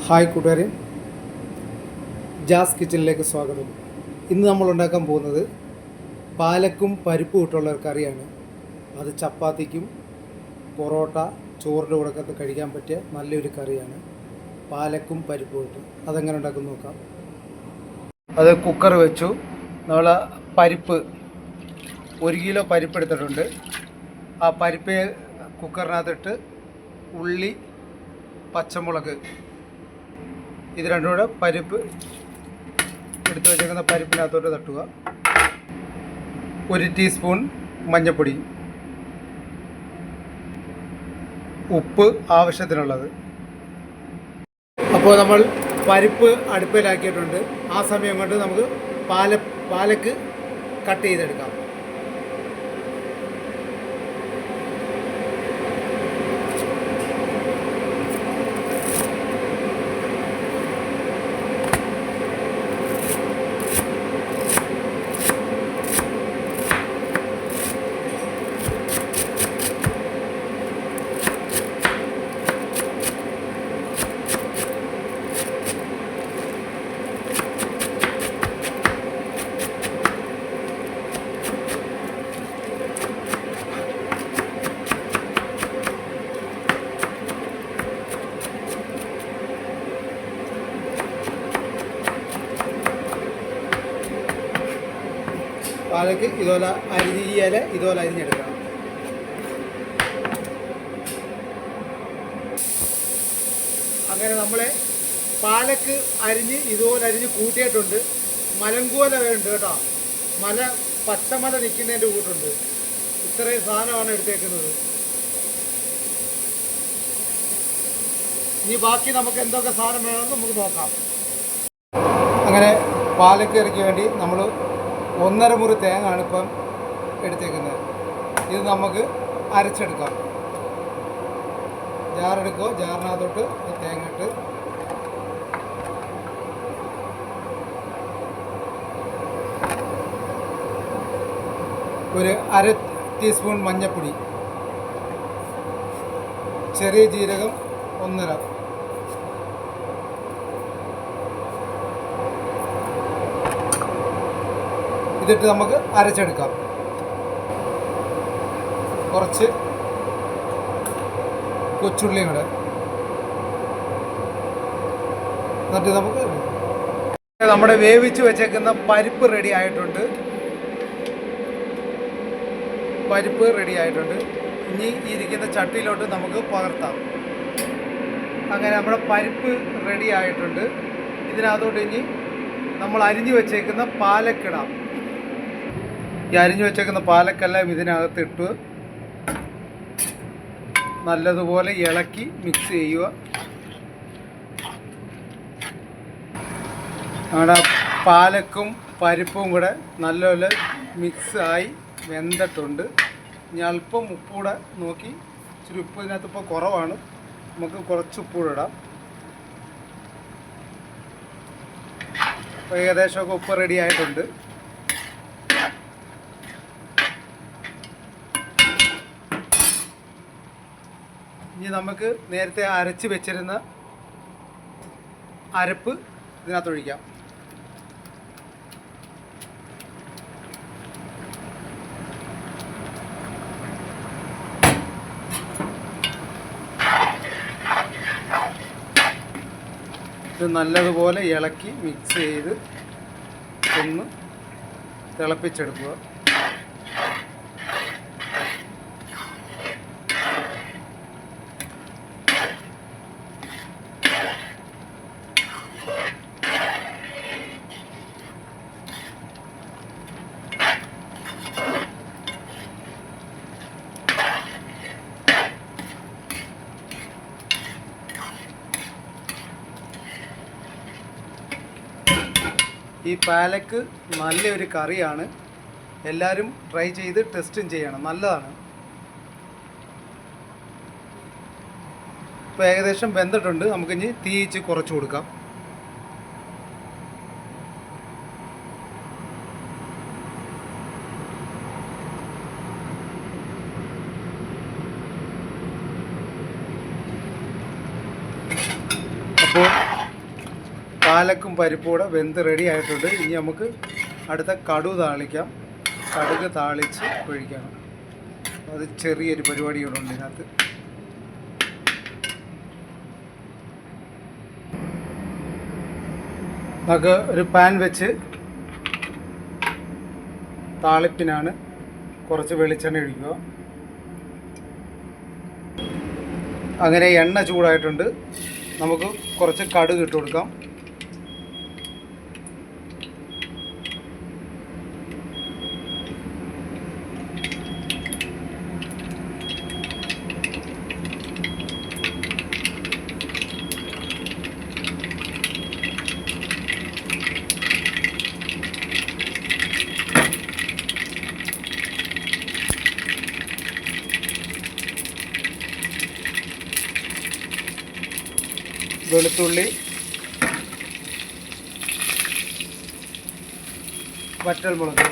Hi കൂട്ടുകാരെ, jazz കിച്ചണിലേക്ക് സ്വാഗതം. ഇന്ന് നമ്മൾ ഉണ്ടാക്കാൻ പോകുന്നത് പാലക്കും പരിപ്പും ഇട്ടുള്ള ഒരു കറിയാണ്. അത് ചപ്പാത്തിക്കും പൊറോട്ട ചോറിൻ്റെ കൂടെ കഴിക്കാൻ പറ്റിയ നല്ലൊരു കറിയാണ്. പാലക്കും പരിപ്പും ഇട്ട് അതെങ്ങനെ ഉണ്ടാക്കും നോക്കാം. അത് കുക്കർ വെച്ചു. നമ്മൾ പരിപ്പ് 1 കിലോ പരിപ്പ് എടുത്തിട്ടുണ്ട്. ആ പരിപ്പ് കുക്കറിനകത്തിട്ട് ഉള്ളി, പച്ചമുളക് ഇത് രണ്ടും കൂടെ പരിപ്പ് എടുത്ത് വെച്ചേക്കുന്ന പരിപ്പിനകത്തോട്ട് തട്ടുക. 1 ടീസ്പൂൺ മഞ്ഞൾപ്പൊടി, ഉപ്പ് ആവശ്യത്തിനുള്ളത്. അപ്പോൾ നമ്മൾ പരിപ്പ് അടുപ്പിലാക്കിയിട്ടുണ്ട്. ആ സമയം കൊണ്ട് നമുക്ക് പാലക്ക് കട്ട് ചെയ്തെടുക്കാം. പാലക്ക് ഇതുപോലെ ഇതുപോലെ അരിഞ്ഞെടുക്കണം. അങ്ങനെ നമ്മളെ പാലക്ക് ഇതുപോലെ അരിഞ്ഞ് കൂട്ടിയിട്ടുണ്ട്. മലങ്കൂല വേണ്ട കേട്ടോ. പച്ചമല നിൽക്കുന്നതിൻ്റെ കൂട്ടുണ്ട്. ഇത്രയും സാധനമാണ് എടുത്തേക്കുന്നത്. ഇനി ബാക്കി നമുക്ക് എന്തൊക്കെ സാധനം വേണമെന്ന് നമുക്ക് നോക്കാം. അങ്ങനെ പാലക്ക് കറിക്ക് വേണ്ടി നമ്മൾ 1.5 മുറി തേങ്ങയാണ് ഇപ്പം എടുത്തേക്കുന്നത്. ഇത് നമുക്ക് അരച്ചെടുക്കാം. ജാറെടുക്കുക. ജാറിനകത്തോട്ട് തേങ്ങ ഇട്ട് ഒരു 1/2 ടീസ്പൂൺ മഞ്ഞൾപ്പൊടി, ചെറിയ ജീരകം 1.5, ഇതിട്ട് നമുക്ക് അരച്ചെടുക്കാം. കുറച്ച് കൊച്ചുള്ളിയും കൂടെ എന്നിട്ട് നമ്മുടെ വേവിച്ച് വെച്ചേക്കുന്ന പരിപ്പ് റെഡി ആയിട്ടുണ്ട്. ഇനി ഇരിക്കുന്ന ചട്ടിയിലോട്ട് നമുക്ക് പകർത്താം. അങ്ങനെ നമ്മുടെ പരിപ്പ് റെഡി ആയിട്ടുണ്ട്. ഇതിനകത്തോട്ട് ഇനി നമ്മൾ അരിഞ്ഞു വെച്ചേക്കുന്ന പാലക്കിടാം. ഈ അരിഞ്ഞു വെച്ചേക്കുന്ന പാലക്കെല്ലാം ഇതിനകത്തിട്ട് നല്ലതുപോലെ ഇളക്കി മിക്സ് ചെയ്യുക. നമ്മുടെ പാലക്കും പരിപ്പും കൂടെ നല്ലപോലെ മിക്സായി വെന്തിട്ടുണ്ട്. ഇനി അല്പം ഉപ്പൂടെ നോക്കി, ഇച്ചിരി ഉപ്പ് ഇതിനകത്ത് ഇപ്പോൾ കുറവാണ്, നമുക്ക് കുറച്ച് ഉപ്പൂടെ ഇടാം. അപ്പോൾ ഏകദേശമൊക്കെ ഉപ്പ് റെഡി ആയിട്ടുണ്ട്. ഇനി നമുക്ക് നേരത്തെ അരച്ച് വെച്ചിരുന്ന അരപ്പ് ഇതിനകത്തൊഴിക്കാം. ഇത് നല്ലതുപോലെ ഇളക്കി മിക്സ് ചെയ്ത് ഒന്ന് തിളപ്പിച്ചെടുക്കുക. ഈ പാലക്ക് നല്ലൊരു കറിയാണ്. എല്ലാവരും ട്രൈ ചെയ്ത് ടെസ്റ്റും ചെയ്യണം, നല്ലതാണ്. ഇപ്പോൾ ഏകദേശം വെന്തിട്ടുണ്ട്. നമുക്കിനി തീയിച്ച് കുറച്ച് കൊടുക്കാം. അപ്പോൾ പാലക്കും പരിപ്പും കൂടെ വെന്ത് റെഡി ആയിട്ടുണ്ട്. ഇനി നമുക്ക് അടുത്ത കടുക് താളിക്കാം. കടുക് താളിച്ച് ഒഴിക്കണം. അത് ചെറിയൊരു പരിപാടി കൂടെ ഉണ്ട് ഇതിനകത്ത്. നമുക്ക് ഒരു പാൻ വെച്ച് താളിപ്പിനാണ് കുറച്ച് വെളിച്ചെണ്ണ ഒഴിക്കുക. അങ്ങനെ എണ്ണ ചൂടായിട്ടുണ്ട്. നമുക്ക് കുറച്ച് കടുക് ഇട്ട് കൊടുക്കാം. വെളുത്തുള്ളി, വറ്റൽമുളക്,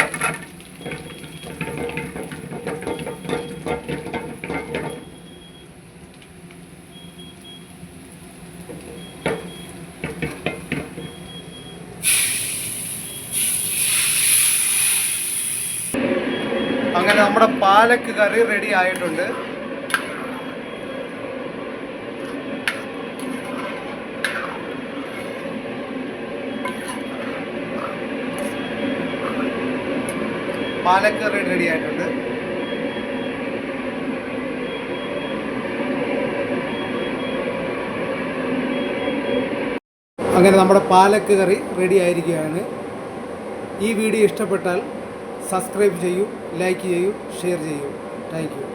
അങ്ങനെ നമ്മുടെ പാലക്ക് കറി റെഡി ആയിട്ടുണ്ട്. പാലക്കറി റെഡി ആയിട്ടുണ്ട്. അങ്ങനെ നമ്മുടെ പാലക്ക് കറി റെഡി ആയിരിക്കുകയാണ്. ഈ വീഡിയോ ഇഷ്ടപ്പെട്ടാൽ സബ്സ്ക്രൈബ് ചെയ്യൂ, ലൈക്ക് ചെയ്യൂ, ഷെയർ ചെയ്യൂ. Thank you.